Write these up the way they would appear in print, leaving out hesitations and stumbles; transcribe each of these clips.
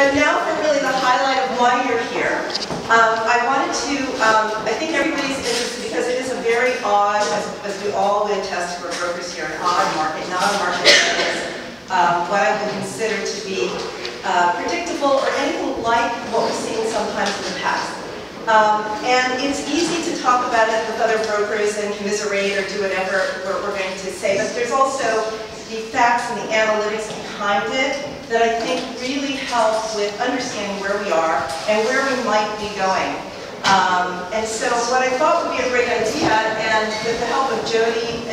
But now for really the highlight of why you're here. I wanted to, I think everybody's interested because it is a very odd, as we all would attest to our brokers here, an odd market, not a market that is what I would consider to be predictable or anything like what we've seen sometimes in the past. And it's easy to talk about it with other brokers and commiserate or do whatever we're going to say, but there's also the facts and the analytics behind it that I think really help with understanding where we are and where we might be going. And so what I thought would be a great idea, and with the help of Jody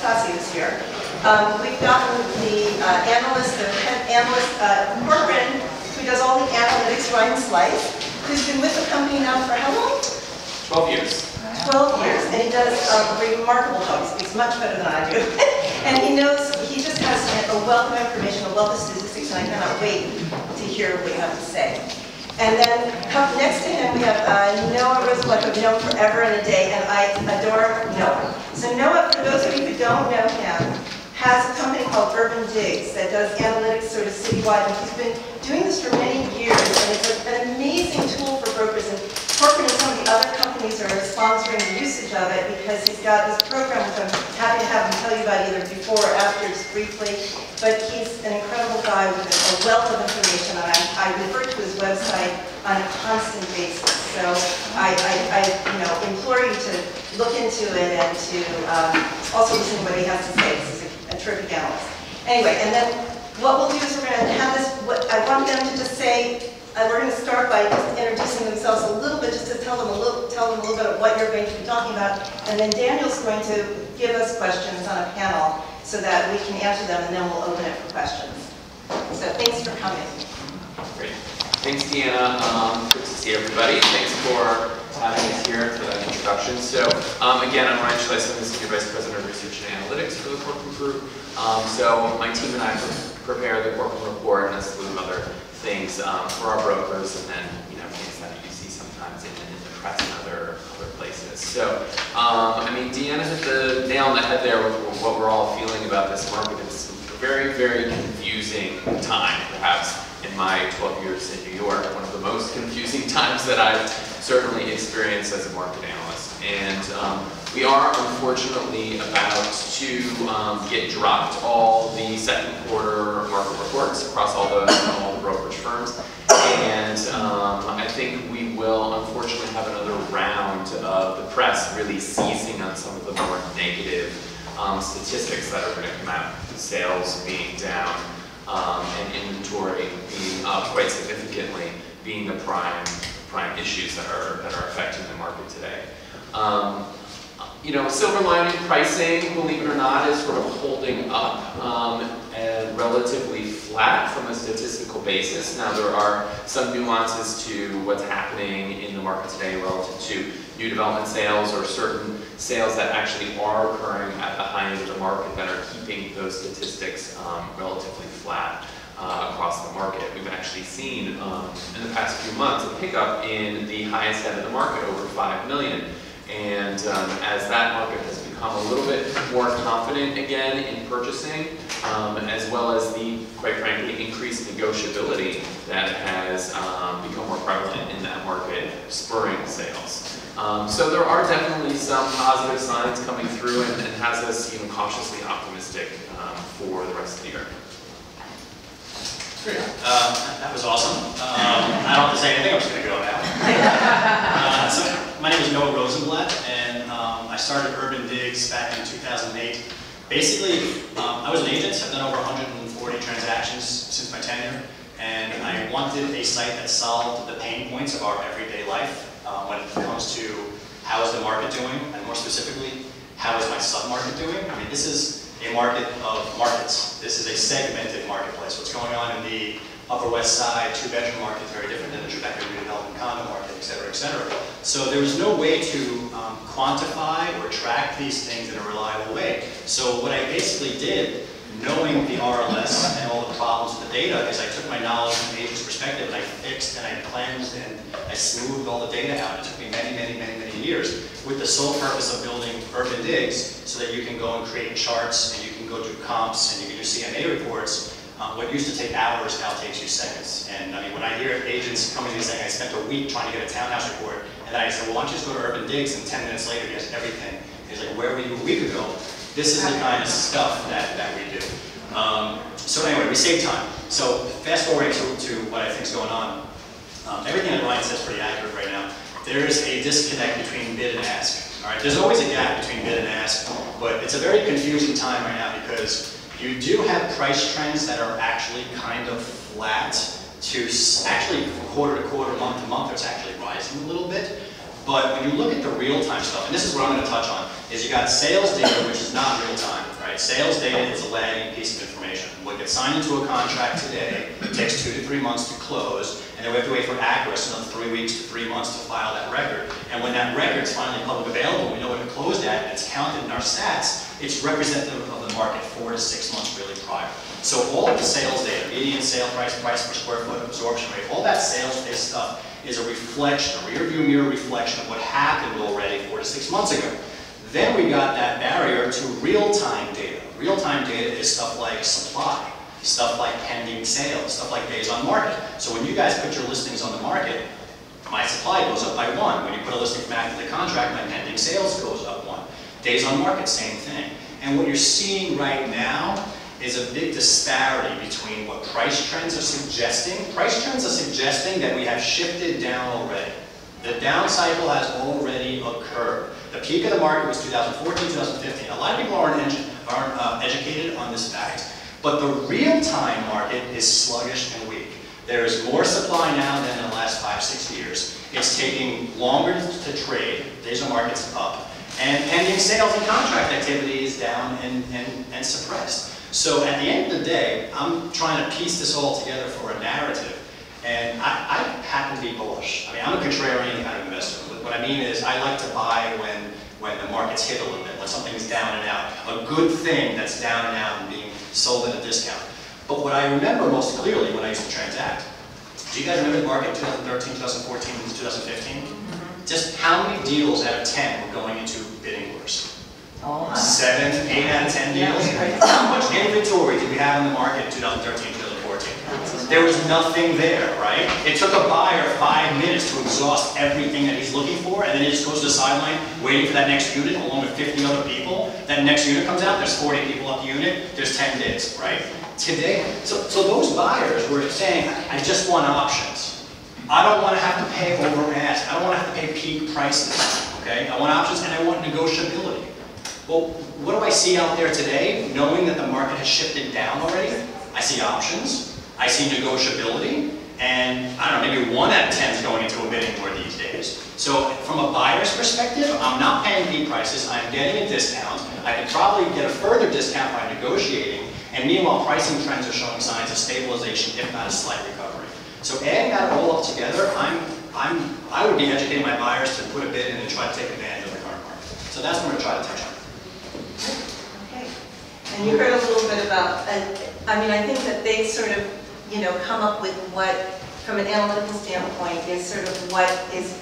Fassi this year, we've gotten the analyst, the head analyst, Corcoran, who does all the analytics, Ryan Schleis, who's been with the company now for how long? 12 years. 12 years, and he does a remarkable job. He speaks much better than I do. And he knows, he just has a wealth of information, a wealth of statistics, and I cannot wait to hear what you have to say. And then next to him, we have Noah Rosenblatt, who I've known forever and a day, and I adore Noah. So Noah, for those of you who don't know him, has a company called Urban Digs that does analytics sort of citywide, and he's been doing this for many years, and it's an amazing tool for brokers. And Corcoran and some of the other companies are sponsoring the usage of it because he's got this program which I'm happy to have him tell you about either before or after, just briefly. But he's an incredible guy with a wealth of information, and I refer to his website on a constant basis. So I implore you to look into it and to also listen to what he has to say. This is a terrific analyst. Anyway, and then what we'll do is we're going to have this, I want them to just say, we're going to start by just introducing themselves a little bit, just to tell them a little bit of what you're going to be talking about, and then Daniel's going to give us questions on a panel so that we can answer them, and then we'll open it for questions. So thanks for coming. Great. Thanks, Deanna. Good to see everybody. Thanks for having us here for that introduction. So again, I'm Ryan Schleis. I'm the Senior Vice President of Research and Analytics for the Corcoran Group. So my team and I prepare the Corcoran report and a slew of other things for our brokers, and then things that you see sometimes in the press and other places. So I mean, Deanna hit the nail on the head there with what we're all feeling about this market. It's a very, very confusing time, perhaps in my 12 years in New York, one of the most confusing times that I've certainly experienced as a market analyst. And we are unfortunately about to get dropped all the second quarter market reports across all the brokerage firms. And I think we will unfortunately have another round of the press really seizing on some of the more negative statistics that are going to come out. Sales being down and inventory being up quite significantly, being the prime issues that are affecting the market today. Silver lining pricing, believe it or not, is sort of holding up and relatively flat from a statistical basis. Now, there are some nuances to what's happening in the market today relative to new development sales or certain sales that actually are occurring at the high end of the market that are keeping those statistics relatively flat across the market. We've actually seen in the past few months a pickup in the highest end of the market, over 5 million. And as that market has become a little bit more confident again in purchasing, as well as the, quite frankly, increased negotiability that has become more prevalent in that market, spurring sales. So there are definitely some positive signs coming through, and has us cautiously optimistic for the rest of the year. Great. That was awesome. I don't have to say anything, I'm just going to go now. So my name is Noah Rosenblatt, and I started Urban Digs back in 2008. Basically, I was an agent. I've done over 140 transactions since my tenure, and I wanted a site that solved the pain points of our everyday life when it comes to how is the market doing, and more specifically, how is my sub-market doing. I mean, this is a market of markets. This is a segmented marketplace. What's going on in the Upper West Side two-bedroom market is very different than the Tribeca redevelopment condo market, et cetera, et cetera. So there was no way to quantify or track these things in a reliable way. So what I basically did, knowing the RLS and all the problems with the data, is I took my knowledge from the agent's perspective and I fixed and I cleansed and I smoothed all the data out. It took me many, many, many, many years with the sole purpose of building Urban Digs so that you can go and create charts and you can go do comps and you can do CMA reports. What used to take hours now takes you seconds. And I mean, hear agents coming to me saying, I spent a week trying to get a townhouse report, and then I said, well, why don't you just go to Urban Digs, and 10 minutes later he has everything. He's like, where were you a week ago? This is the kind of stuff that we do. So anyway, we save time. So fast forwarding to what I think is going on, everything that Ryan says is pretty accurate right now. There is a disconnect between bid and ask. All right, there's always a gap between bid and ask, but it's a very confusing time right now because you do have price trends that are actually kind of flat to actually from quarter to quarter, month to month, it's actually rising a little bit. But when you look at the real-time stuff, and this is what I'm going to touch on, is you got sales data, which is not real-time, right? Sales data is a lagging piece of information. What gets signed into a contract today takes 2 to 3 months to close, and then we have to wait for accuracy another 3 weeks to 3 months to file that record. And when that record is finally public available, we know what it closed at, and it's counted in our stats, it's representative of the market 4 to 6 months really prior. So all of the sales data, median sale price, price per square foot, absorption rate, all that sales-based stuff is a reflection, a rear-view mirror reflection of what happened already 4 to 6 months ago. Then we got that barrier to real-time data. Real-time data is stuff like supply, stuff like pending sales, stuff like days on market. So when you guys put your listings on the market, my supply goes up by 1. When you put a listing from active to contract, my pending sales goes up 1. Days on market, same thing. And what you're seeing right now is a big disparity between what price trends are suggesting. Price trends are suggesting that we have shifted down already. The down cycle has already occurred. The peak of the market was 2014, 2015. A lot of people aren't educated on this fact, but the real-time market is sluggish and weak. There is more supply now than in the last 5, 6 years. It's taking longer to trade. Days on market's up. And pending sales and contract activity is down and suppressed. So at the end of the day, I'm trying to piece this all together for a narrative. And I happen to be bullish. I mean, I'm a contrarian kind of investor. What I mean is I like to buy when the market's hit a little bit, when something's down and out. A good thing that's down and out and being sold at a discount. But what I remember most clearly when I used to transact, do you guys remember the market 2013, 2014, 2015? Just how many deals out of 10 were going into bidding wars? 7, 8 out of 10 deals? How much inventory did we have in the market in 2013, 2014? There was nothing there, right? It took a buyer 5 minutes to exhaust everything that he's looking for, and then he just goes to the sideline waiting for that next unit along with 50 other people. That next unit comes out, there's 40 people up the unit, there's 10 bids, right? Today, so those buyers were saying, I just want options. I don't want to have to pay over ask. I don't want to have to pay peak prices, okay? I want options and I want negotiability. Well, what do I see out there today, knowing that the market has shifted down already? I see options, I see negotiability, and I don't know, maybe 1 out of 10 is going into a bidding war these days. So from a buyer's perspective, I'm not paying peak prices, I'm getting a discount. I could probably get a further discount by negotiating, and meanwhile pricing trends are showing signs of stabilization, if not a slight recovery. So adding that all up together, I would be educating my buyers to put a bid in and try to take advantage of the current market. So that's what I'm going to try to touch on. Okay. And you heard a little bit about, I mean, I think that they sort of, come up with what, from an analytical standpoint, is sort of what is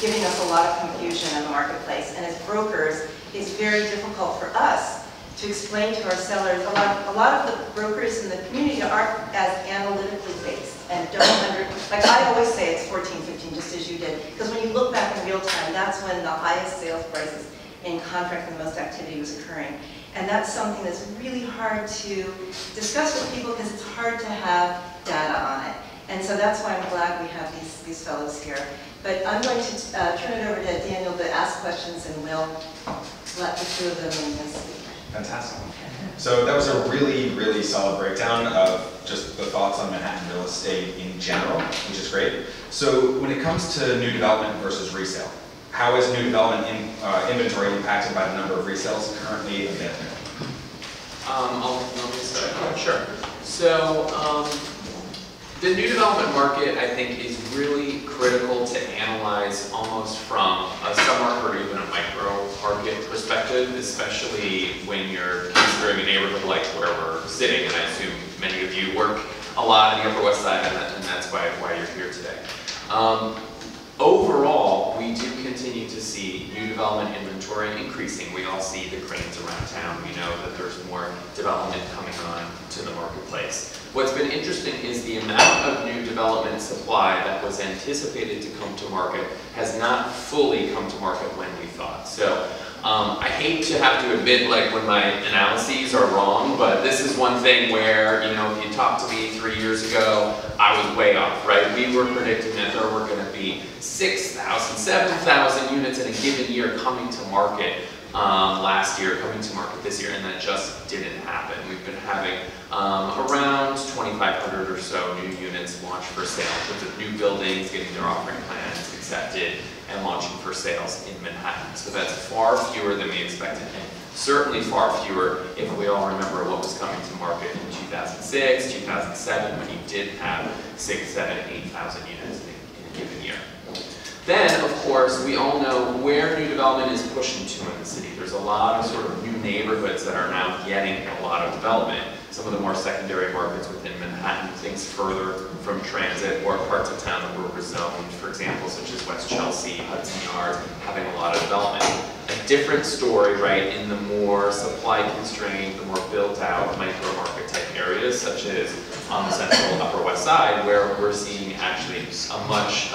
giving us a lot of confusion in the marketplace. And as brokers, it's very difficult for us to explain to our sellers. A lot of the brokers in the community aren't as analytically based and don't like I always say it's 14, 15, just as you did. Because when you look back in real time, that's when the highest sales prices in contract and the most activity was occurring. And that's something that's really hard to discuss with people because it's hard to have data on it. And so that's why I'm glad we have these fellows here. But I'm going to turn it over to Daniel to ask questions, and we'll let the two of them speak. Fantastic. So that was a really, really solid breakdown of just the thoughts on Manhattan real estate in general, which is great. So when it comes to new development versus resale, how is new development inventory impacted by the number of resales currently available? I'll start. Sure. So the new development market, I think, is really critical to analyze almost from a sub-market or even a micro-market perspective, especially when you're considering a neighborhood like where we're sitting, and I assume many of you work a lot in the Upper West Side, and that's why you're here today. Overall, we we do continue to see new development inventory increasing. We all see the cranes around town. We know that there's more development coming on to the marketplace. What's been interesting is the amount of new development supply that was anticipated to come to market has not fully come to market when we thought. So I hate to have to admit like when my analyses are wrong, but this is one thing where, you know, if you talked to me 3 years ago, I was way off, right? We were predicting that there were going to be 6,000, 7,000 units in a given year coming to market last year, coming to market this year, and that just didn't happen. We've been having around 2,500 or so new units launched for sale in terms of new buildings, getting their offering plans accepted, and launching for sales in Manhattan. So that's far fewer than we expected, and certainly far fewer if we all remember what was coming to market in 2006, 2007, when you did have 6,000, 7,000, 8,000 units in a given year. Then, of course, we all know where new development is pushing to in the city. There's a lot of sort of new neighborhoods that are now getting a lot of development. Some of the more secondary markets within Manhattan, things further from transit or parts of town that were rezoned, for example, such as West Chelsea, Hudson Yards, having a lot of development. A different story, right, in the more supply-constrained, the more built-out micro-market type areas, such as on the central Upper West Side, where we're seeing actually a much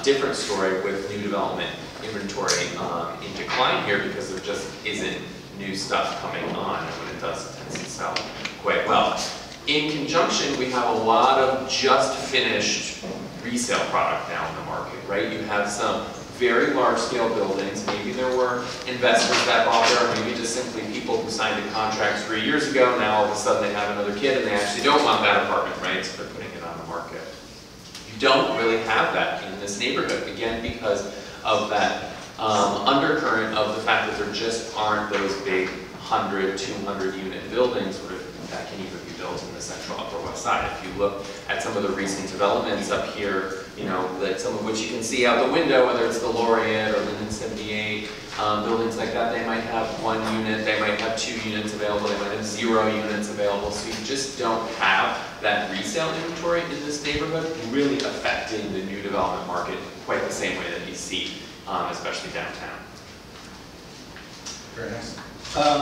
different story with new development inventory in decline here because there just isn't new stuff coming on, and when it does, it tends to sell quite well. In conjunction, we have a lot of just finished resale product now in the market, right? You have some very large-scale buildings. Maybe there were investors that bought there, or maybe just simply people who signed a contract 3 years ago. Now all of a sudden they have another kid and they actually don't want that apartment, right? So they're putting it on the market. You don't really have that in this neighborhood, again, because of that undercurrent of the fact that there just aren't those big 100, 200 unit buildings that can even be built in the central Upper West Side. If you look at some of the recent developments up here, you know, that some of which you can see out the window, whether it's the Laureate or Linden 78, buildings like that, they might have 1 unit, they might have 2 units available, they might have 0 units available, so you just don't have that resale inventory in this neighborhood really affecting the new development market quite the same way that you see, especially downtown. Very nice.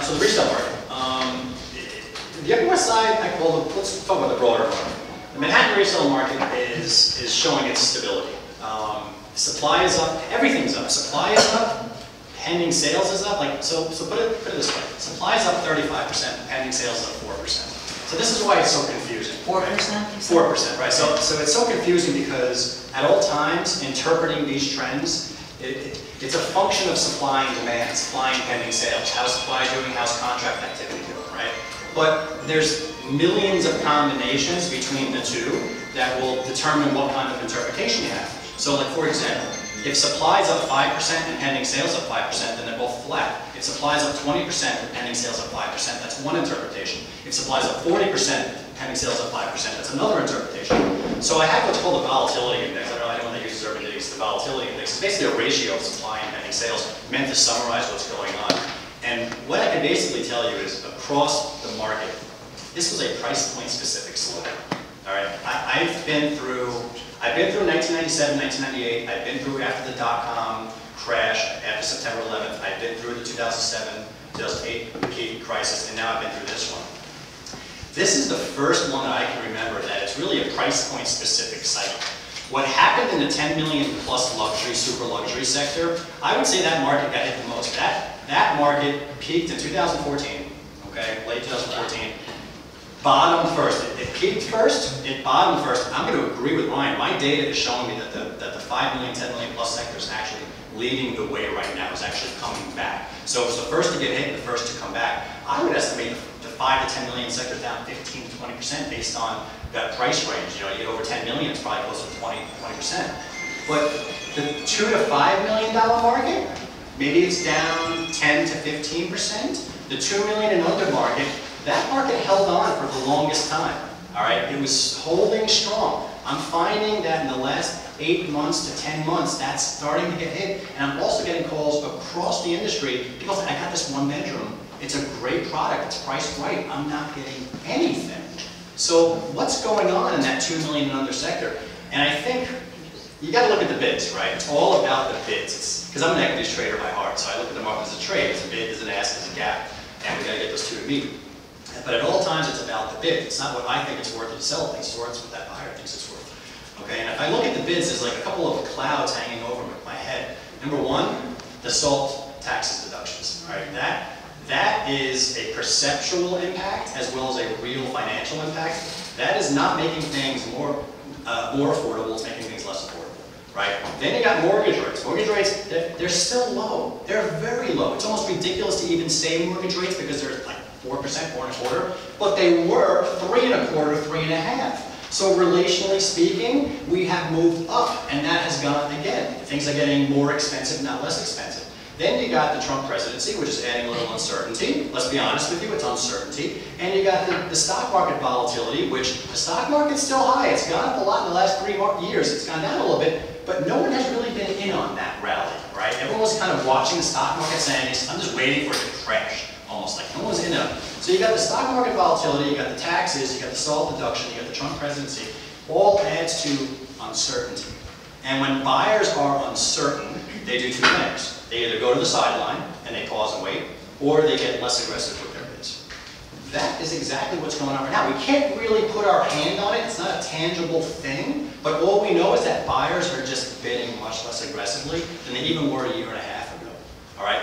So the resale market. The Upper West Side, let's talk about the broader market. The Manhattan resale market is showing its stability. Supply is up, everything's up. Supply is up, pending sales is up. So put it this way: supply is up 35%, pending sales is up 4%. So this is why it's so confusing. 4%? 4%, right? So it's so confusing because at all times, interpreting these trends, it's a function of supply and demand, supply and pending sales. How's supply doing? How's contract activity doing, right? But there's millions of combinations between the two that will determine what kind of interpretation you have. So like, for example, if supply is up 5% and pending sales up 5%, then they're both flat. If supply is up 20% and pending sales up 5%, that's one interpretation. If supply is up 40%, pending sales up 5%, that's another interpretation. So I have what's called the volatility index. I don't know anyone that uses urban digs. The volatility index is basically a ratio of supply and pending sales meant to summarize what's going on. And what I can basically tell you is across the market, this was a price point specific slowdown. All right, I've been through 1997, 1998. I've been through after the dot-com crash, after September 11th. I've been through the 2007, 2008 key crisis, and now I've been through this one. This is the first one that I can remember that it's really a price point specific cycle. What happened in the 10 million plus luxury, super luxury sector, I would say that market got hit the most. That market peaked in 2014, okay, late 2014. Bottomed first. It peaked first, it bottomed first. I'm going to agree with Ryan. My data is showing me that the 5 million, 10 million plus sector is actually leading the way right now. It's actually coming back. So it's the first to get hit and the first to come back. I would estimate the 5 to 10 million sector is down 15 to 20% based on that price range. You know, you get over 10 million, it's probably closer to 20%. But the $2 to $5 million market, maybe it's down 10 to 15%. The 2 million and under market, that market held on for the longest time. All right, it was holding strong. I'm finding that in the last 8 months to 10 months, that's starting to get hit. And I'm also getting calls across the industry. People say, I got this 1 bedroom. It's a great product. It's priced right. I'm not getting anything. So what's going on in that 2 million and under sector? And I think you got to look at the bids, right? It's all about the bids. Because I'm an equities trader by heart, so I look at the market as a trade, as a bid, as an ask, as a gap, and we got to get those two to meet. But at all times, it's about the bid. It's not what I think it's worth to sell things for, it's what that buyer thinks it's worth. Okay, and if I look at the bids, there's like a couple of clouds hanging over my head. Number one, the SALT taxes deductions, right? That is a perceptual impact as well as a real financial impact. That is not making things more affordable, it's making things less affordable, right? Then you got mortgage rates. Mortgage rates, they're still low. They're very low. It's almost ridiculous to even say mortgage rates because they're like 4%, 4.25%, but they were 3.25%, 3.5%. So relationally speaking, we have moved up, and that has gone, again, things are getting more expensive, not less expensive. Then you got the Trump presidency, which is adding a little uncertainty. Let's be honest with you, it's uncertainty. And you got the stock market volatility, which the stock market's still high. It's gone up a lot in the last 3 years. It's gone down a little bit, but no one has really been in on that rally, right? Everyone was kind of watching the stock market saying, I'm just waiting for it to crash, almost like no one was in on it. So you got the stock market volatility, you got the taxes, you got the SALT deduction, you got the Trump presidency. All adds to uncertainty. And when buyers are uncertain, they do 2 things. They either go to the sideline and they pause and wait, or they get less aggressive with their bids. That is exactly what's going on right now. We can't really put our hand on it. It's not a tangible thing, but all we know is that buyers are just bidding much less aggressively than they even were a year and a half ago. All right?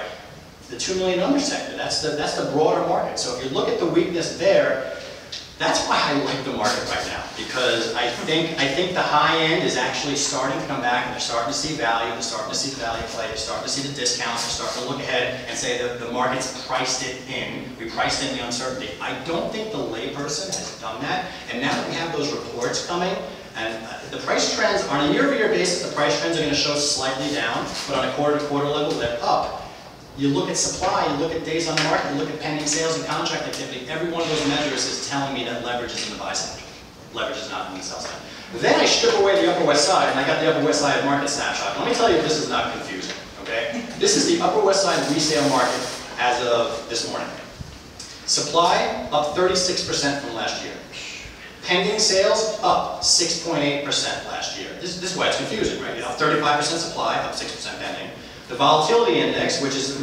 The 2 million under sector, that's the broader market. So if you look at the weakness there, that's why I like the market right now, because I think the high end is actually starting to come back, and they're starting to see value, they're starting to see the value play, they're starting to see the discounts, they're starting to look ahead and say that the market's priced it in. We priced in the uncertainty. I don't think the layperson has done that, and now that we have those reports coming, and the price trends, on a year-over-year basis, the price trends are going to show slightly down, but on a quarter-to-quarter level, they're up. You look at supply, you look at days on the market, you look at pending sales and contract activity, every one of those measures is telling me that leverage is in the buy side. Leverage is not in the sell side. Then I strip away the Upper West Side, and I got the Upper West Side market snapshot. Let me tell you, this is not confusing, okay? This is the Upper West Side resale market as of this morning. Supply, up 36% from last year. Pending sales, up 6.8% last year. This is why it's confusing, right? You have 35% supply, up 6% pending. The volatility index, which is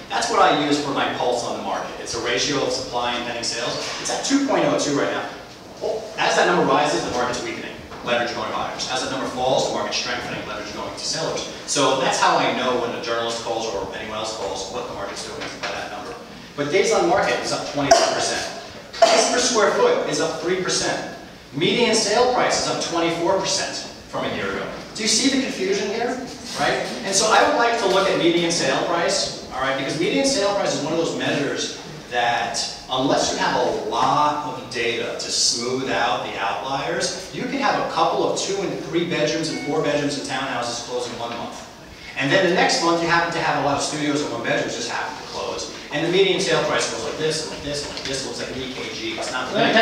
that's what I use for my pulse on the market. It's a ratio of supply and pending sales. It's at 2.02 right now. Well, as that number rises, the market's weakening. Leverage going to buyers. As that number falls, the market's strengthening. Leverage going to sellers. So that's how I know when a journalist calls or anyone else calls what the market's doing by that number. But days on market is up 25%. Price per square foot is up 3%. Median sale price is up 24% from a year ago. Do you see the confusion here? Right? And so I would like to look at median sale price, all right, because median sale price is one of those measures that unless you have a lot of data to smooth out the outliers, you can have a couple of 2 and 3 bedrooms and 4 bedrooms and townhouses close in 1 month. And then the next month you happen to have a lot of studios and 1 bedrooms just happen to close. And the median sale price goes like this, and like this, and like this. It looks like an EKG. It's not really.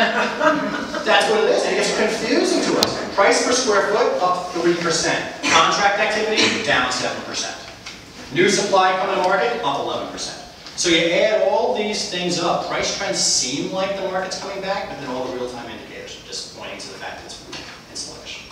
That's what it is. And it gets confusing to us. Price per square foot, up 3%. Contract activity, down 7%. New supply coming to market, up 11%. So you add all these things up. Price trends seem like the market's coming back, but then all the real-time indicators are just pointing to the fact that it's sluggish.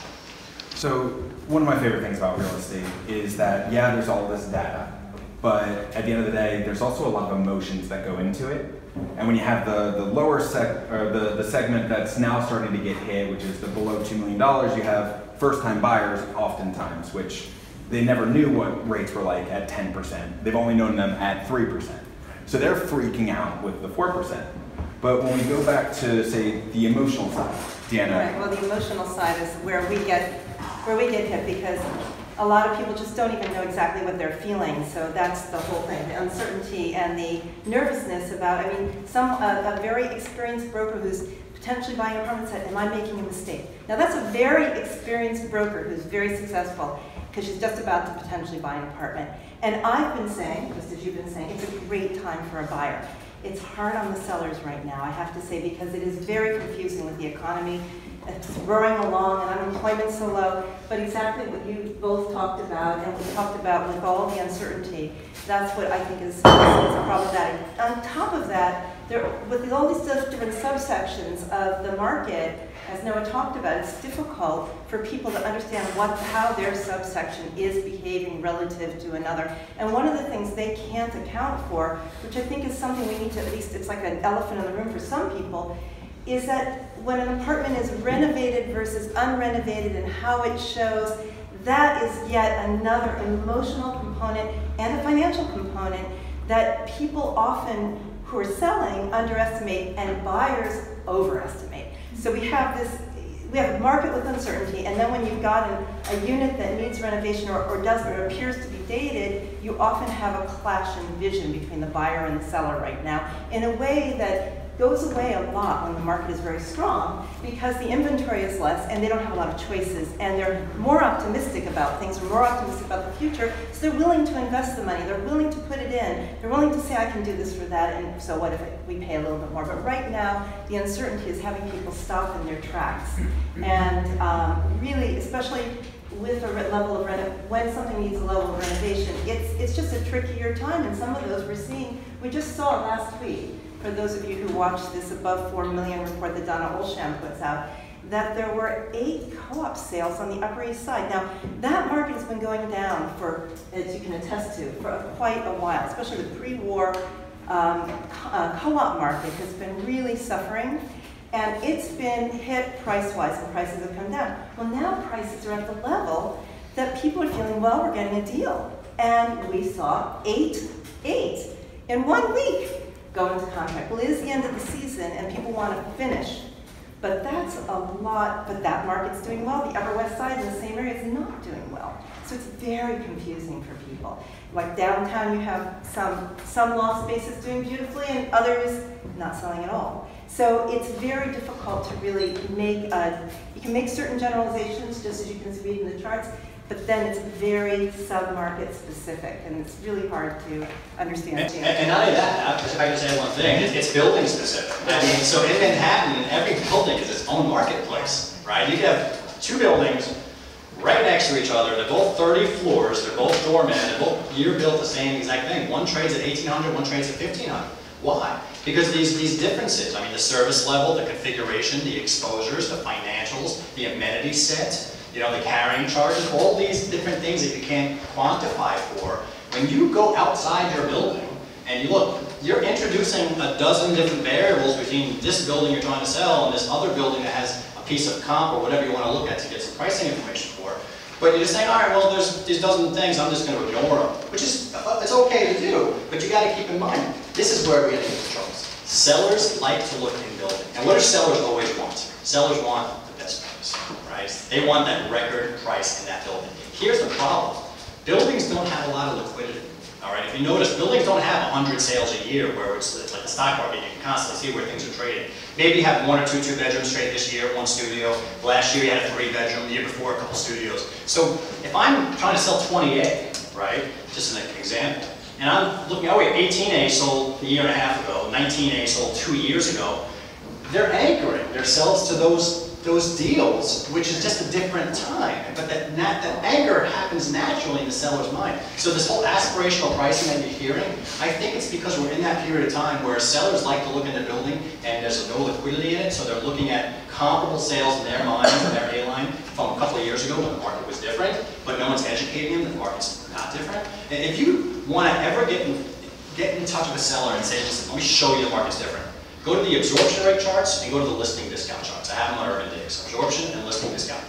So one of my favorite things about real estate is that, yeah, there's all this data, but at the end of the day, there's also a lot of emotions that go into it. And when you have the lower the segment that's now starting to get hit, which is the below $2 million, you have first-time buyers oftentimes, which they never knew what rates were like at 10%. They've only known them at 3%. So they're freaking out with the 4%. But when we go back to, say, the emotional side, Deanna. Right, well, the emotional side is where we get hit because a lot of people just don't even know exactly what they're feeling. So that's the whole thing, the uncertainty and the nervousness about, I mean, a very experienced broker who's potentially buying an apartment said, am I making a mistake? Now that's a very experienced broker who's very successful because she's just about to potentially buy an apartment. And I've been saying, just as you've been saying, it's a great time for a buyer. It's hard on the sellers right now, I have to say, because it is very confusing with the economy. It's roaring along and unemployment's so low, but exactly what you both talked about and we talked about with all the uncertainty, that's what I think is problematic. On top of that, with all these different subsections of the market, as Noah talked about, it's difficult for people to understand how their subsection is behaving relative to another. And one of the things they can't account for, which I think is something we need to, at least it's like an elephant in the room for some people, is that when an apartment is renovated versus unrenovated and how it shows, that is yet another emotional component and a financial component that people often who are selling underestimate and buyers overestimate. So we have a market with uncertainty, and then when you've got a unit that needs renovation or appears to be dated, you often have a clash in vision between the buyer and the seller right now in a way that goes away a lot when the market is very strong, because the inventory is less and they don't have a lot of choices, and they're more optimistic about things, or more optimistic about the future, so they're willing to invest the money, they're willing to put it in, they're willing to say, I can do this for that, and so what if we pay a little bit more? But right now, the uncertainty is having people stop in their tracks. And really, especially with a level of when something needs a level of renovation, it's just a trickier time, and some of those we just saw last week, for those of you who watched this above 4 million report that Donna Olsham puts out, that there were 8 co-op sales on the Upper East Side. Now, that market has been going down for, as you can attest to, for quite a while, especially the pre-war co-op market has been really suffering, and it's been hit price-wise, and prices have come down. Well, now prices are at the level that people are feeling, well, we're getting a deal. And we saw 8 in 1 week go into contract. Well, it is the end of the season and people want to finish, but that's a lot, but that market's doing well. The Upper West Side in the same area is not doing well. So it's very confusing for people. Like downtown, you have some loft spaces doing beautifully and others not selling at all. So it's very difficult to really make, you can make certain generalizations just as you can read in the charts, but then it's very sub-market specific, and it's really hard to understand. And not only that, if I can say one thing, it's building specific. I mean, so in Manhattan, every building is its own marketplace, right? You have 2 buildings right next to each other. They're both 30 floors. They're both doormen. They're both year-built the same exact thing. One trades at 1,800, one trades at 1,500. Why? Because these differences, I mean, the service level, the configuration, the exposures, the financials, the amenity set, you know, the carrying charges, all these different things that you can't quantify for. When you go outside your building and you look, you're introducing a dozen different variables between this building you're trying to sell and this other building that has a piece of comp or whatever you want to look at to get some pricing information for. But you're just saying, all right, well, there's these dozen things, I'm just going to ignore them, which is, it's okay to do, but you got to keep in mind, this is where we get into trouble. Sellers like to look in building. And what do sellers always want? Sellers want the best price, right? They want that record price in that building. Here's the problem. Buildings don't have a lot of liquidity, all right? If you notice, buildings don't have 100 sales a year where it's like the stock market, you can constantly see where things are trading. Maybe you have 1 or 2 two-bedrooms trade this year, 1 studio. Last year you had a 3-bedroom, the year before a couple studios. So if I'm trying to sell 20A, right, just an example, and I'm looking, oh wait, 18A sold a year and a half ago, 19A sold 2 years ago, they're anchoring themselves to those deals, which is just a different time. But that anchor happens naturally in the seller's mind. So this whole aspirational pricing that you're hearing, I think it's because we're in that period of time where sellers like to look in the building and there's no liquidity in it, so they're looking at comparable sales in their minds and their A-line from a couple of years ago when the market was different, but no one's educating them that the market's not different. And if you want to ever get in touch with a seller and say, listen, let me show you the market's different. Go to the absorption rate charts and go to the listing discount charts. I have them on Urban Digs, absorption and listing discount.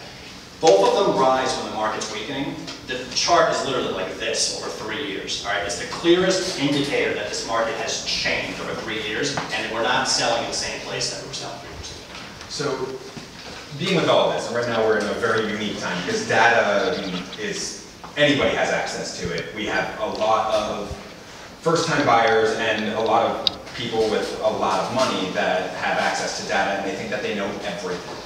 Both of them rise when the market's weakening. The chart is literally like this over 3 years. All right, it's the clearest indicator that this market has changed over 3 years, and we're not selling in the same place that we were selling 3 years ago. So, being with all this, and right now we're in a very unique time because data anybody has access to it. We have a lot of first-time buyers and a lot of people with a lot of money that have access to data and they think that they know everything.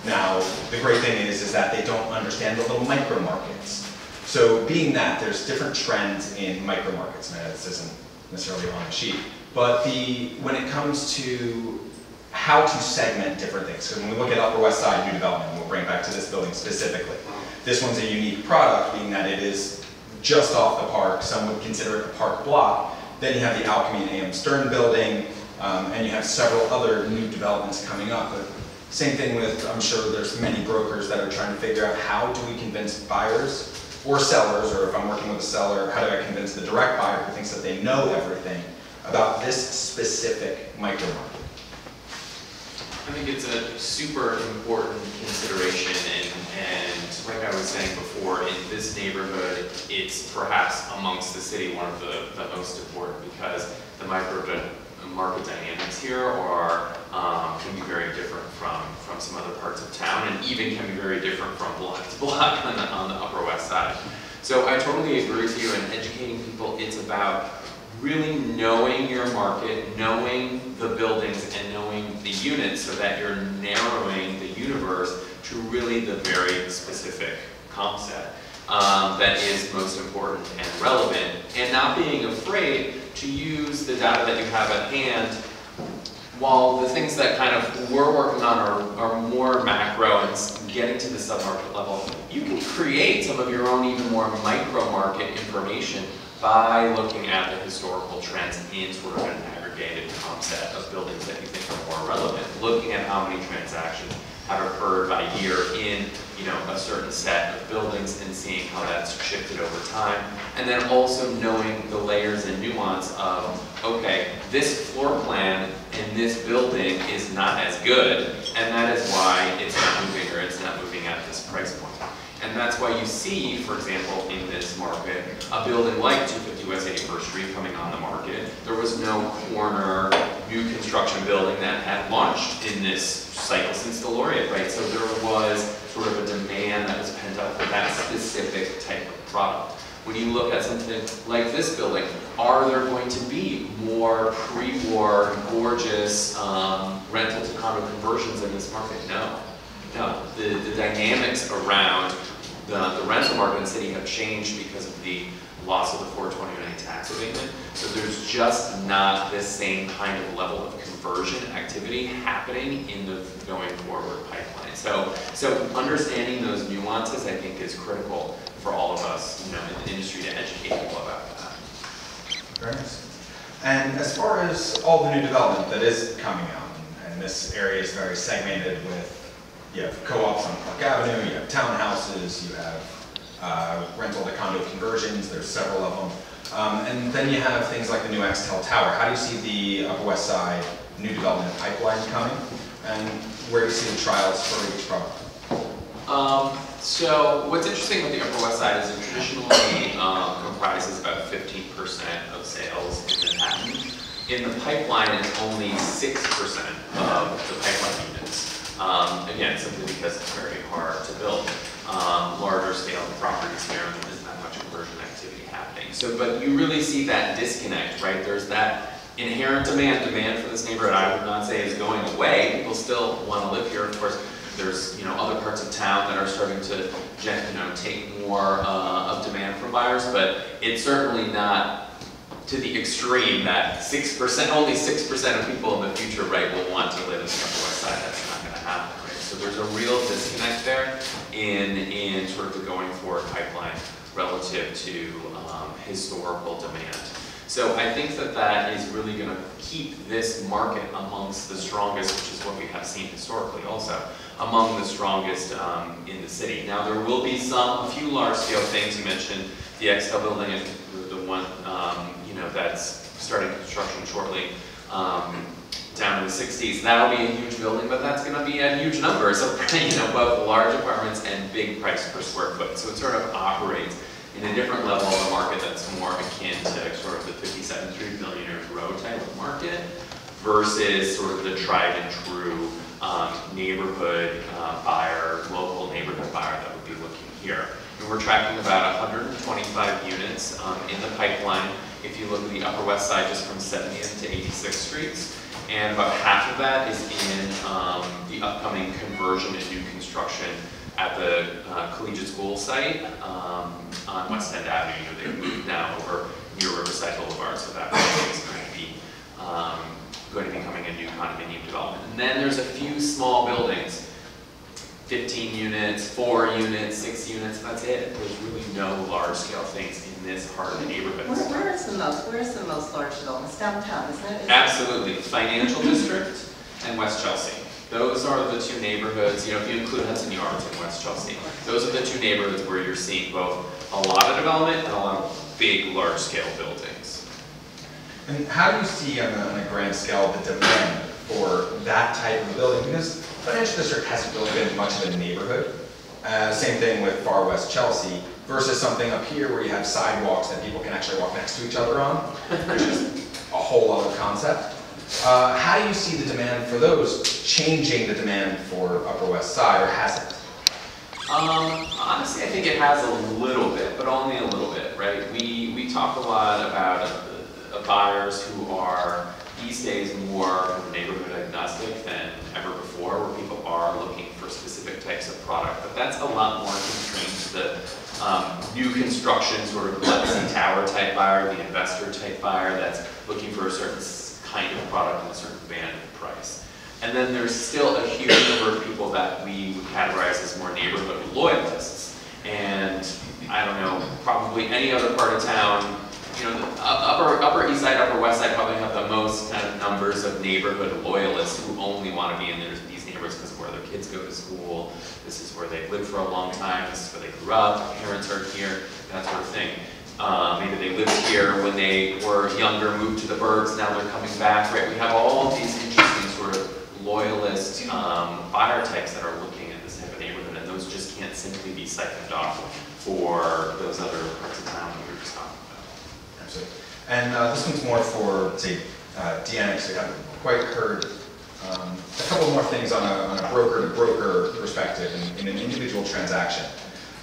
Now, the great thing is that they don't understand the little micro markets. So being that there's different trends in micro markets, now this isn't necessarily on the sheet, but when it comes to how to segment different things. So when we look at Upper West Side new development, we'll bring back to this building specifically. This one's a unique product, being that it is just off the park. Some would consider it a park block. Then you have the Alchemy and A.M. Stern building, and you have several other new developments coming up. But Same thing with, I'm sure there's many brokers that are trying to figure out how do we convince buyers or sellers, or if I'm working with a seller, how do I convince the direct buyer who thinks that they know everything about this specific micro market? I think it's a super important consideration, and like I was saying before, in this neighborhood, it's perhaps amongst the city one of the most important, because the market dynamics here are can be very different from some other parts of town, and even can be very different from block to block on the Upper West Side. So I totally agree with you, and educating people, it's about really knowing your market, knowing the buildings, and knowing the units, so that you're narrowing the universe to really the very specific comp set that is most important and relevant, and not being afraid to use the data that you have at hand. While the things that kind of we're working on are more macro and getting to the sub-market level, you can create some of your own even more micro market information by looking at the historical trends in sort of an aggregated comp set of buildings that you think are more relevant, looking at how many transactions have occurred by year in a certain set of buildings, and seeing how that's shifted over time, and then also knowing the layers and nuance of, okay, this floor plan in this building is not as good, and that is why it's not moving, or it's not moving at this price point. And that's why you see, for example, in this market, a building like 250 West 81st Street coming on the market. There was no corner new construction building that had launched in this cycle since the Laureate, right? So there was sort of a demand that was pent up for that specific type of product. When you look at something like this building, are there going to be more pre-war, gorgeous rental to condo conversions in this market? No. No, the dynamics around the rental market in the city have changed because of the loss of the 429 tax abatement. So there's just not this same kind of level of conversion activity happening in the going forward pipeline. So understanding those nuances, I think, is critical for all of us, in the industry, to educate people about that. Very nice. And as far as all the new development that is coming out, and this area is very segmented with, you have co-ops on Park Avenue, you have townhouses, you have rental to condo conversions, there's several of them. And then you have things like the new Axtel Tower. How do you see the Upper West Side new development pipeline coming? And where do you see the trials for each product? So what's interesting with the Upper West Side is it traditionally comprises about 15% of sales in Manhattan. In the pipeline, it's only 6% of the pipeline units. Again, simply because it's very hard to build larger scale properties here, and there isn't that much conversion activity happening. So, but you really see that disconnect, right? There's that inherent demand for this neighborhood. I would not say is going away. People still want to live here. Of course, there's other parts of town that are starting to take more of demand from buyers, but it's certainly not to the extreme that 6%, only 6% of people in the future, right, will want to live in the Upper West Side. That's not going to happen, right? So there's a real disconnect there in sort of the going forward pipeline relative to historical demand. So I think that is really going to keep this market amongst the strongest, which is what we have seen historically also, among the strongest in the city. Now there will be a few large scale things. You mentioned the Axtel building, and the one that's starting construction shortly down in the 60s. That'll be a huge building, but that's going to be at huge numbers of both large apartments and big price per square foot. So it sort of operates in a different level of a market that's more akin to sort of the 57th Street Billionaires Row type of market versus sort of the tried and true neighborhood buyer, local neighborhood buyer that would be looking here. And we're tracking about 125 units in the pipeline. If you look at the Upper West Side, just from 70th to 86th Streets, and about half of that is in the upcoming conversion and new construction at the Collegiate School site on West End Avenue. They've moved now over near Riverside Boulevard, so that is going to be becoming a new condominium development. And then there's a few small buildings, 15 units, 4 units, 6 units, that's it. There's really no large-scale things in this part of the neighborhood. Where's the most large developments? Downtown, isn't it? Absolutely. Financial District and West Chelsea. Those are the two neighborhoods, you know, if you include Hudson Yards and West Chelsea, those are the two neighborhoods where you're seeing both a lot of development and a lot of big, large-scale buildings. And how do you see on a grand scale the demand for that type of a building? Because Financial District hasn't really been much of a neighborhood. Same thing with far west Chelsea versus something up here where you have sidewalks that people can actually walk next to each other on, which is a whole other concept. How do you see the demand for those changing the demand for Upper West Side, or has it? Honestly, I think it has a little bit, but only a little bit, right? We talk a lot about buyers who are these days more neighborhood agnostic than ever before, where people are looking for specific types of product. But that's a lot more constrained to the new construction sort of legacy tower type buyer, the investor type buyer that's looking for a certain kind of product in a certain band of price. And then there's still a huge number of people that we would categorize as more neighborhood loyalists. And I don't know, probably any other part of town, you know, the upper East Side, Upper West Side probably have the most kind of numbers of neighborhood loyalists who only want to be in these neighborhoods because of where their kids go to school, this is where they've lived for a long time, this is where they grew up, parents are here, that sort of thing. Maybe they lived here when they were younger, moved to the burbs, now they're coming back, right? We have all of these interesting sort of loyalist buyer types that are looking at this type of neighborhood, and those just can't simply be siphoned off for those other parts of town that we were just talking about. Absolutely. And this one's more for, say, Deanna, because we haven't quite heard a couple more things on a broker-to-broker perspective in an individual transaction.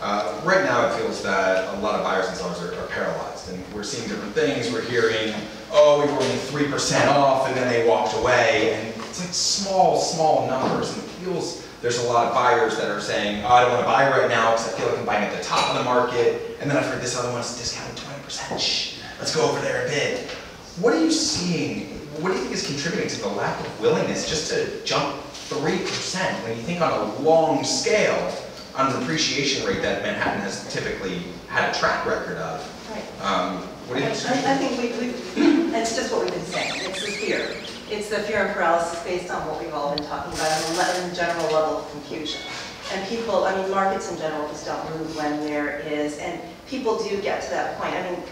Right now it feels that a lot of buyers and sellers are paralyzed, and we're seeing different things. We're hearing, oh, we were only 3% off, and then they walked away, and it's like small numbers, and it feels there's a lot of buyers that are saying, oh, I don't want to buy right now because I feel like I'm buying at the top of the market, and then I've heard this other one's discounted 20%. Shh, let's go over there and bid. What are you seeing? What do you think is contributing to the lack of willingness just to jump 3% when you think on a long scale on an appreciation rate that Manhattan has typically had a track record of? Right. What do you think? I think it's just what we've been saying. It's the fear. It's the fear and paralysis based on what we've all been talking about and the general level of confusion. And people, I mean, markets in general just don't move when there is, and people do get to that point. I mean,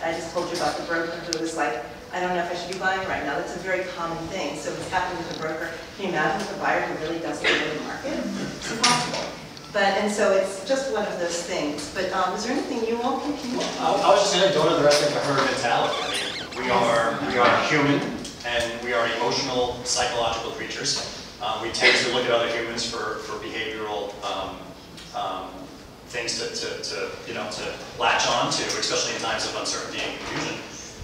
I just told you about the broker who was like, I don't know if I should be buying right now. That's a very common thing. So what's happening with the broker, can you imagine with a buyer who really doesn't know the market? It's impossible. And so it's just one of those things. But is there anything you all can do? I was just going to go to the rest of the herd mentality. I mean, we are human, and we are emotional, psychological creatures. We tend to look at other humans for behavioral things to latch on to, especially in times of uncertainty and confusion.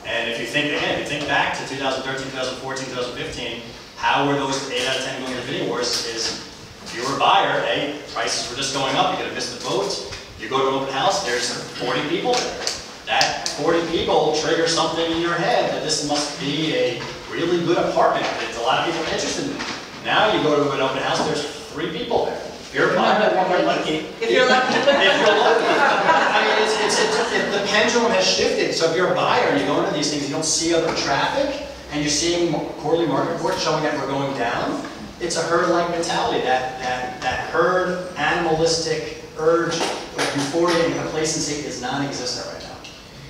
And if you think back to 2013, 2014, 2015, how were those 8 out of 10 going to bidding wars? Is if you were a buyer, prices were just going up, you could have missed the boat. You go to an open house, there's 40 people there. That 40 people trigger something in your head that this must be a really good apartment that a lot of people are interested in. Now you go to an open house, there's 3 people there. If you're a buyer, If you're lucky. I mean, the pendulum has shifted. So if you're a buyer and you go into these things, you don't see other traffic, and you're seeing quarterly market reports showing that we're going down. It's a herd-like mentality, that herd animalistic urge of euphoria and complacency is non-existent right now.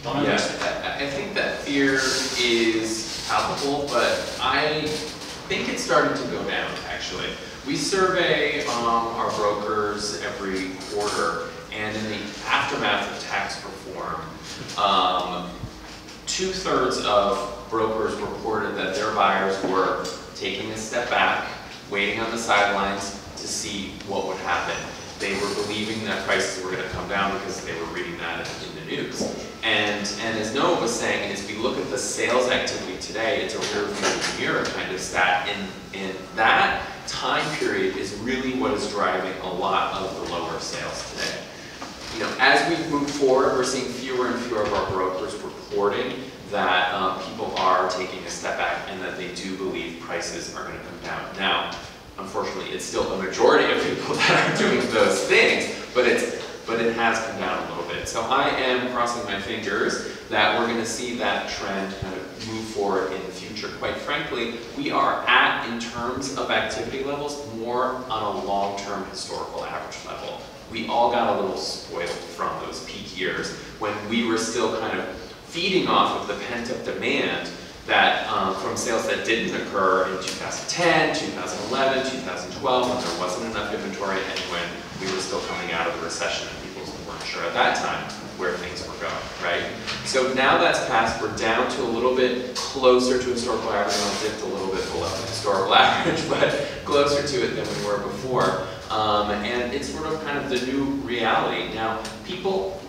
Don't understand that. I think that fear is palpable, but I think it's starting to go down, actually. We survey our brokers every quarter, and in the aftermath of tax reform, 2/3 of brokers reported that their buyers were taking a step back, waiting on the sidelines to see what would happen. They were believing that prices were going to come down because they were reading that in the news. And as Noah was saying, as we look at the sales activity today, it's a rearview mirror kind of stat. And that time period is really what is driving a lot of the lower sales today. You know, as we move forward, we're seeing fewer and fewer of our brokers reporting that people are taking a step back and that they do believe prices are going to come down. Now, unfortunately, it's still a majority of people that are doing those things, but it has come down a little bit. So I am crossing my fingers that we're going to see that trend kind of move for in the future. Quite frankly, we are at, in terms of activity levels, more on a long-term historical average level. We all got a little spoiled from those peak years when we were still kind of feeding off of the pent-up demand that from sales that didn't occur in 2010, 2011, 2012, when there wasn't enough inventory, and when we were still coming out of the recession and people weren't sure at that time where things were going, right? So now that's passed, we're down to a little bit closer to historical average, and I'll dipped a little bit below the historical average, but closer to it than we were before. And it's sort of kind of the new reality. Now, people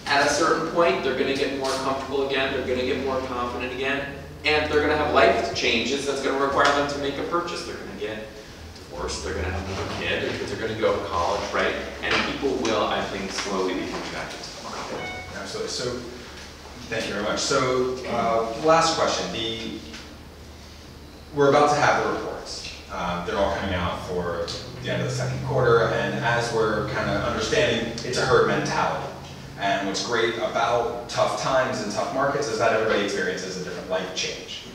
at a certain point, they're gonna get more comfortable again, they're gonna get more confident again, and they're gonna have life changes that's gonna require them to make a purchase. They're gonna get divorced, they're gonna have another kid, their kids are gonna go to college, right? And people will, I think, slowly be coming back into the market. Absolutely. So, thank you very much. So, last question. We're about to have the reports. They're all coming out for the end of the second quarter, and as we're kind of understanding, it's a herd mentality. And what's great about tough times and tough markets is that everybody experiences a different life change.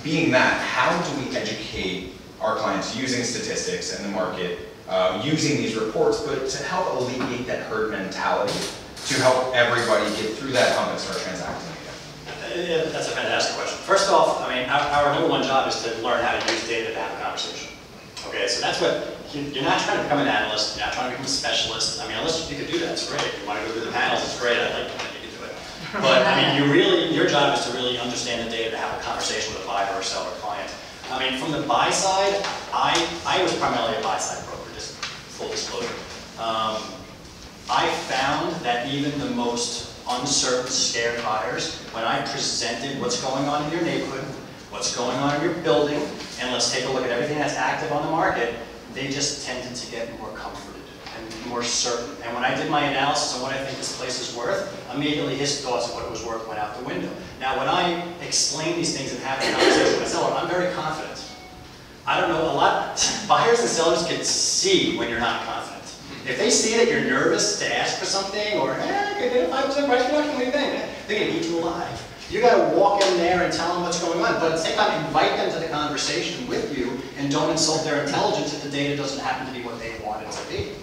Being that, how do we educate our clients using statistics and the market, using these reports, but to help alleviate that herd mentality, to help everybody get through that hump and start transacting again? Yeah, that's a fantastic question. First off, I mean, our number one job is to learn how to use data to have a conversation. Okay, so that's what, you're not trying to become an analyst, you're not trying to become a specialist. I mean, unless you could do that, it's great. If you want to go through the panels, it's great. I'd like to think you can do it. But I mean, your job is to really understand the data to have a conversation with a buyer or seller client. I mean, from the buy side, I was primarily a buy side broker, just full disclosure. I found that even the most uncertain, scared buyers, when I presented what's going on in your neighborhood, what's going on in your building, and let's take a look at everything that's active on the market, they just tended to get more comforted and more certain. And when I did my analysis on what I think this place is worth, immediately his thoughts of what it was worth went out the window. Now, when I explain these things and have a conversation with a seller, I'm very confident. I don't know, a lot, buyers and sellers can see when you're not confident. If they see that you're nervous to ask for something, or, I get a 5% price reduction, what do you think? They're gonna eat you alive. You gotta walk in there and tell them what's going on, but at the same time, invite them to the conversation with you, and don't insult their intelligence if the data doesn't happen to be what they want it to be.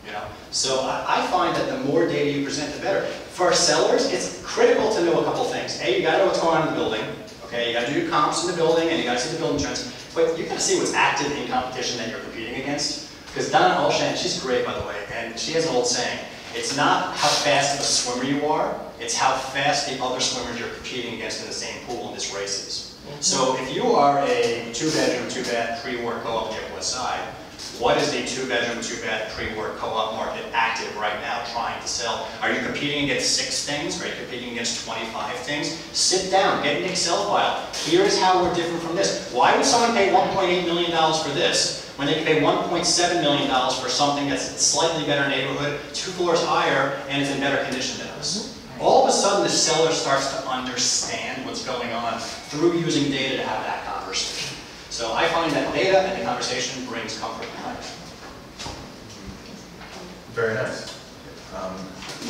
You know? So I find that the more data you present, the better. For sellers, it's critical to know a couple things. A, you gotta know what's going on in the building. Okay, you gotta do your comps in the building, and you gotta see the building trends. But you gotta see what's active in competition that you're competing against. Because Deanna, she's great, by the way, and she has an old saying, it's not how fast of a swimmer you are, it's how fast the other swimmers you're competing against in the same pool in this race is. So if you are a 2-bedroom, 2-bath pre-war co-op on the Upper West Side, what is the 2-bedroom, 2-bath pre-war co-op market active right now trying to sell? Are you competing against 6 things? Are you competing against 25 things? Sit down, get an Excel file. Here's how we're different from this. Why would someone pay $1.8 million for this when they can pay $1.7 million for something that's a slightly better neighborhood, 2 floors higher, and is in better condition than us? All of a sudden, the seller starts to understand what's going on through using data to have that conversation. So I find that data and the conversation brings comfort and clarity. Very nice.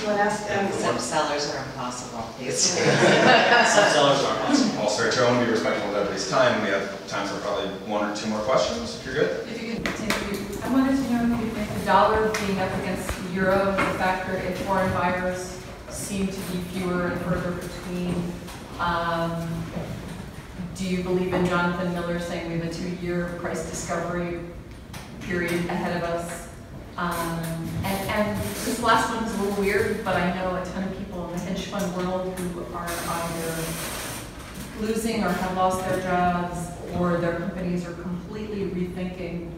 You want to ask Some sellers are impossible. Some sellers are impossible. Also, I want to be respectful of everybody's time. We have time for probably 1 or 2 more questions, if you're good. If you could continue, I wanted to know if you think the dollar being up against the euro is a factor if foreign buyers seem to be fewer and further between. Do you believe in Jonathan Miller saying we have a 2-year price discovery period ahead of us? And this last one is a little weird, but I know a ton of people in the hedge fund world who are either losing or have lost their jobs, or their companies are completely rethinking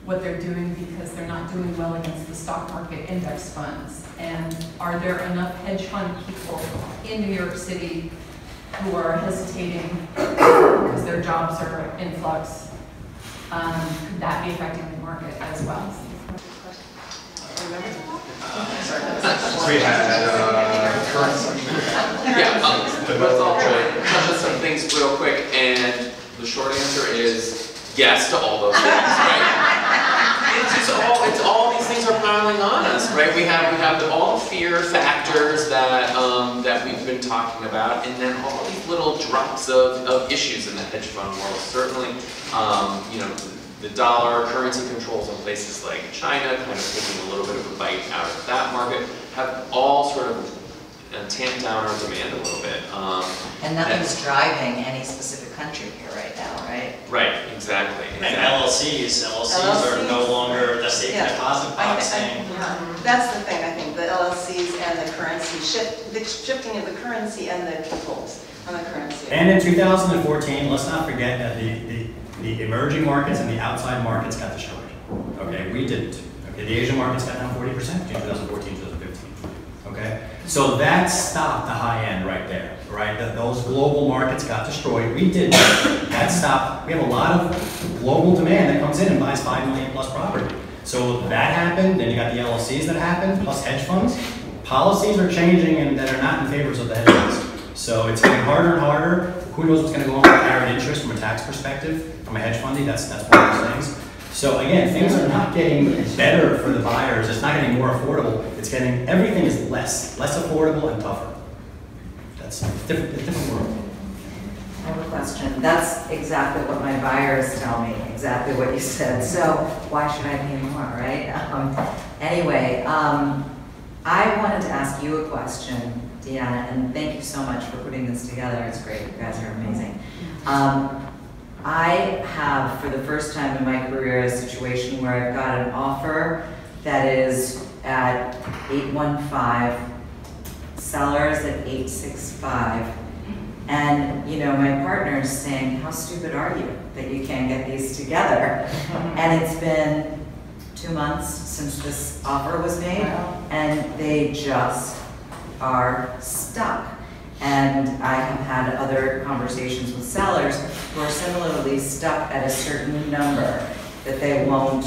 what they're doing because they're not doing well against the stock market index funds. And are there enough hedge fund people in New York City who are hesitating because their jobs are in flux? Could that be affecting the market as well? We had currency. Yeah, let's all try to touch on some things real quick, and the short answer is yes to all those things, right? It's all these things are piling piling on us, right? We have all the fear factors that that we've been talking about, and then all these little drops of issues in the hedge fund world. Certainly, you know, the dollar currency controls in places like China, kind of taking a little bit of a bite out of that market, have all sort of tamped down our demand a little bit. And nothing's driving any specific country here right now, right? Right, exactly. And LLCs are no longer the safe deposit box thing. That's the thing, I think, the LLCs and the currency the shifting of the currency and the controls on the currency. And in 2014, let's not forget that the emerging markets and the outside markets got destroyed. Okay, we didn't. Okay, the Asian markets got down 40% between 2014 and 2015. Okay, so that stopped the high end right there, right? Those global markets got destroyed. We didn't. That stopped. We have a lot of global demand that comes in and buys 5 million plus property. So that happened. Then you got the LLCs that happened, plus hedge funds. Policies are changing and that are not in favor of the hedge funds. So it's getting harder and harder. Who knows what's going to go on with carried interest from a tax perspective, from a hedge fundy? That's one of those things. So again, things are not getting better for the buyers. It's not getting more affordable. It's getting, everything is less affordable and tougher. That's a different world. I have a question. That's exactly what my buyers tell me, exactly what you said. So why should I pay more, right? Anyway, I wanted to ask you a question, Deanna, and thank you so much for putting this together. It's great. You guys are amazing. I have, for the first time in my career, a situation where I've got an offer that is at 815, sellers at 865, and you know, my partner's saying, how stupid are you that you can't get these together? And it's been 2 months since this offer was made, and they just are stuck. And I have had other conversations with sellers who are similarly stuck at a certain number that they won't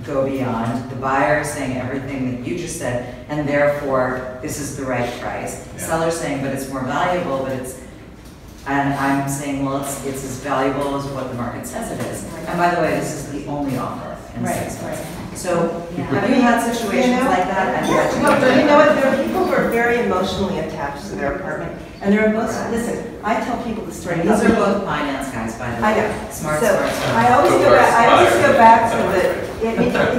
go beyond. The buyer saying everything that you just said, and therefore this is the right price. Yeah. Seller saying, but it's more valuable, but it's, and I'm saying, well, it's as valuable as what the market says it is. And by the way, this is the only offer in 6 months. So have you had situations like that? Well, you know what, there are people who are very emotionally attached to their apartment. And they're listen, I tell people the story. These are both finance guys, by the way. I know. Smart. I always go back to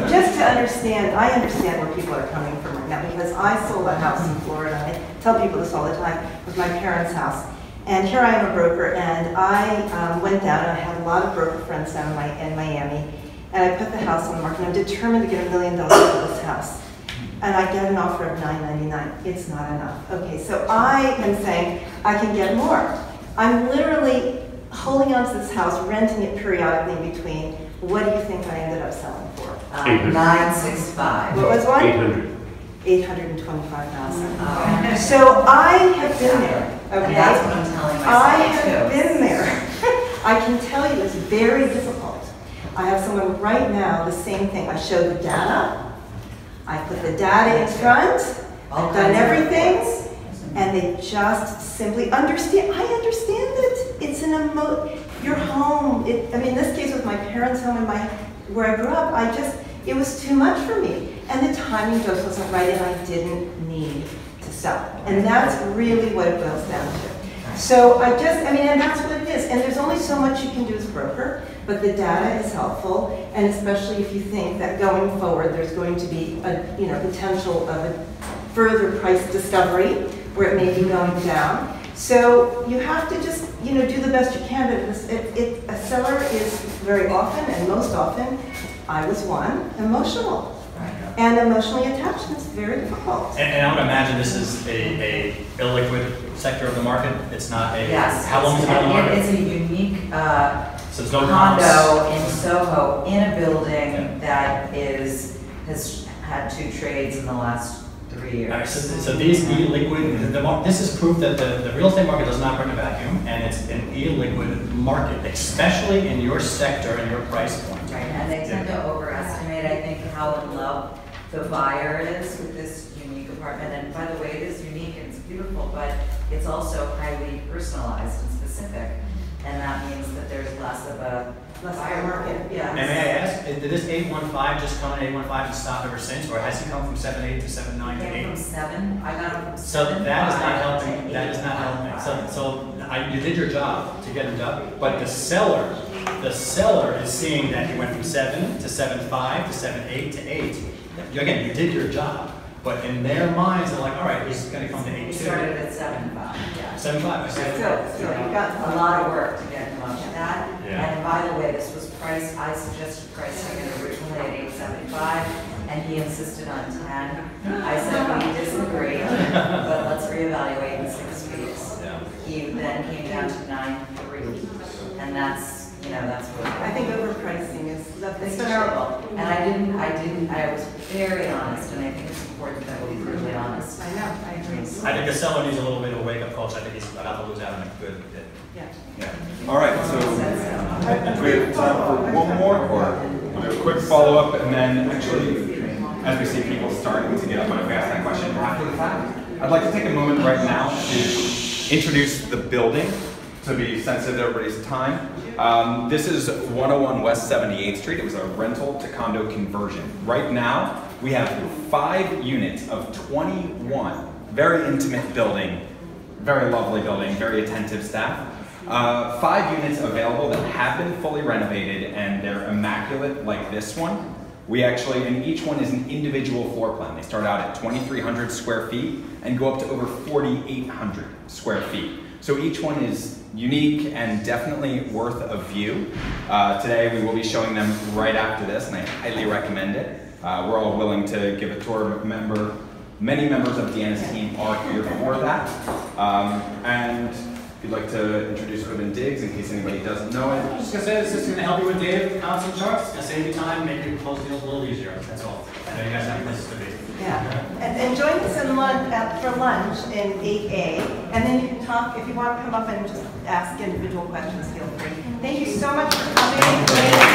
just to understand, I understand where people are coming from right now, because I sold a house in Florida, and I tell people this all the time. It was my parents' house. And here I am a broker, and I went down, and I had a lot of broker friends down in Miami, and I put the house on the market. I'm determined to get $1 million for this house. And I get an offer of $999. It's not enough. Okay, so I am saying I can get more. I'm literally holding on to this house, renting it periodically in between. What do you think I ended up selling for? 965. What was one? 800. 825,000. So I have been there. Okay, and that's what I'm telling myself. I have been there. I can tell you it's very difficult. I have someone right now, the same thing. I showed the data. I put the data in front, I've done everything, and they just simply understand. I understand it. It's your home. I mean, in this case with my parents' home and where I grew up, it was too much for me. And the timing just wasn't right, and I didn't need to sell. And that's really what it boils down to. So and that's what it is. And there's only so much you can do as a broker, but the data is helpful, and especially if you think that going forward there's going to be a potential of a further price discovery where it may be going down. So you have to just do the best you can. But a seller is very often, and most often, I was one, emotional. And emotionally attached, it's very difficult. And I would imagine this is a illiquid sector of the market. It's not a, yes, how long has it been on the market? It's a unique so no condo in Soho in a building that has had 2 trades in the last 3 years. Right, so these illiquid, this is proof that the real estate market does not run a vacuum, and it's an illiquid market, especially in your sector and your price point. Right, and they tend to overestimate, I think, how in love the buyer is with this unique apartment. And by the way, it is unique and it's beautiful, but it's also highly personalized and specific. and that means that there's less of a buyer market. Yeah. And may I ask, did this 815 just come in 815 and stop ever since, or has he come from 7.8 to 7.9 to 8? Came from 7. I got him from 7. So that is not helping. to That is not 8.5. helping. You did your job to get him done, but the seller is seeing that he went from 7 to 7.5 to 7.8 to 8. Again, you did your job, but in their minds, they're like, all right, he's going to come to 8.2. We started at 7.5. Yeah. 7.5. I said. So you got a lot of work to get him up to that. Yeah. And by the way, this was priced, I suggested pricing it originally at 8.75, and he insisted on 10. I said, we disagree, but let's reevaluate in 6 weeks. Yeah. He then came down to 9.3, and that's what. I think overpricing is It's terrible. And I was very honest, and I think it's important that we're brutally honest. I know, I agree. I think the seller needs a little bit of a wake-up call. So I think he's about to lose out on a good bit. Yeah. Yeah. All right, so do we have time for one more, or we'll do a quick follow-up, and then actually, as we see people starting to get up, when I ask that question after the fact, I'd like to take a moment right now to introduce the building, to be sensitive to everybody's time. This is 101 West 78th Street. It was a rental to condo conversion. Right now, we have 5 units of 21. Very intimate building, very lovely building, very attentive staff. 5 units available that have been fully renovated, and they're immaculate like this one. We actually, and each one is an individual floor plan. They start out at 2,300 square feet and go up to over 4,800 square feet. So each one is unique and definitely worth a view. Today we will be showing them right after this, and I highly recommend it. We're all willing to give a tour. Many members of Deanna's team are here for that. And if you'd like to introduce Urban Diggs, in case anybody doesn't know it. I'm just going to say this is going to help you with data, counts, and charts. It's going to save you time, make your close deals a little easier. That's all. I know you guys have places to be. Yeah, and join us for lunch in 8A, and then you can talk, if you want to come up and just ask individual questions, feel free. Thank you so much for coming.